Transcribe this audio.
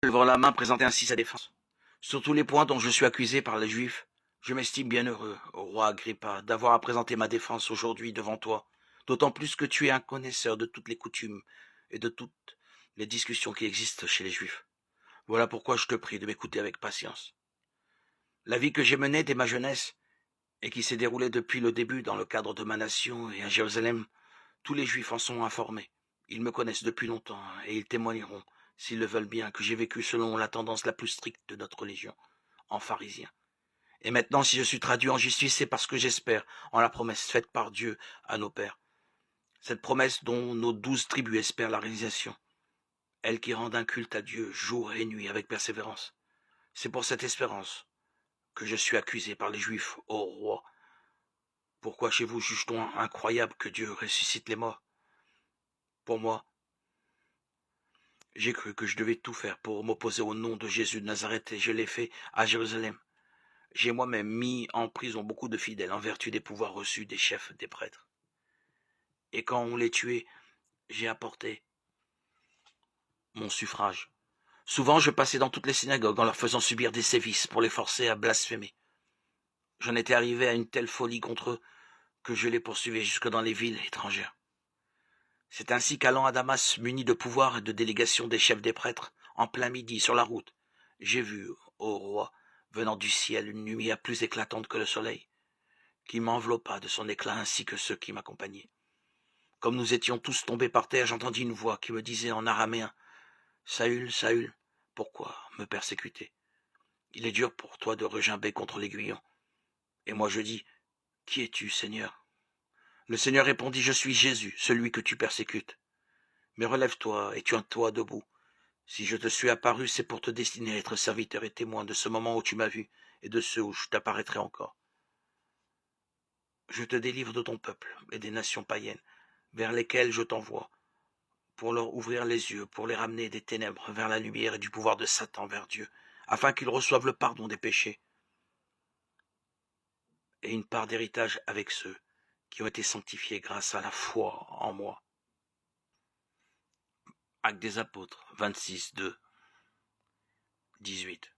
levant la main, présentait ainsi sa défense. Sur tous les points dont je suis accusé par les Juifs, je m'estime bien heureux, ô roi Agrippa, d'avoir à présenter ma défense aujourd'hui devant toi, d'autant plus que tu es un connaisseur de toutes les coutumes et de toutes les discussions qui existent chez les Juifs. Voilà pourquoi je te prie de m'écouter avec patience. La vie que j'ai menée dès ma jeunesse et qui s'est déroulée depuis le début dans le cadre de ma nation et à Jérusalem, tous les Juifs en sont informés. Ils me connaissent depuis longtemps et ils témoigneront, s'ils le veulent bien, que j'ai vécu selon la tendance la plus stricte de notre religion, en pharisien. Et maintenant, si je suis traduit en justice, c'est parce que j'espère en la promesse faite par Dieu à nos pères. Cette promesse dont nos 12 tribus espèrent la réalisation. Elle qui rend un culte à Dieu jour et nuit avec persévérance. C'est pour cette espérance que je suis accusé par les Juifs, ô roi. Pourquoi chez vous juge-t-on incroyable que Dieu ressuscite les morts? Pour moi, j'ai cru que je devais tout faire pour m'opposer au nom de Jésus de Nazareth et je l'ai fait à Jérusalem. J'ai moi-même mis en prison beaucoup de fidèles en vertu des pouvoirs reçus des chefs des prêtres. Et quand on les tuait, j'ai apporté mon suffrage. Souvent, je passais dans toutes les synagogues en leur faisant subir des sévices pour les forcer à blasphémer. J'en étais arrivé à une telle folie contre eux que je les poursuivais jusque dans les villes étrangères. C'est ainsi qu'allant à Damas, muni de pouvoir et de délégation des chefs des prêtres, en plein midi, sur la route, j'ai vu, ô roi, venant du ciel une lumière plus éclatante que le soleil, qui m'enveloppa de son éclat ainsi que ceux qui m'accompagnaient. Comme nous étions tous tombés par terre, j'entendis une voix qui me disait en araméen, « Saül, Saül, pourquoi me persécuter? Il est dur pour toi de regimber contre l'aiguillon. » Et moi je dis, « Qui es-tu, Seigneur ?» Le Seigneur répondit, « Je suis Jésus, celui que tu persécutes. Mais relève-toi et tiens-toi debout. Si je te suis apparu, c'est pour te destiner à être serviteur et témoin de ce moment où tu m'as vu et de ceux où je t'apparaîtrai encore. Je te délivre de ton peuple et des nations païennes, vers lesquelles je t'envoie, pour leur ouvrir les yeux, pour les ramener des ténèbres vers la lumière et du pouvoir de Satan vers Dieu, afin qu'ils reçoivent le pardon des péchés et une part d'héritage avec ceux qui ont été sanctifiés grâce à la foi en moi. » Actes des Apôtres, 26, 2, 18.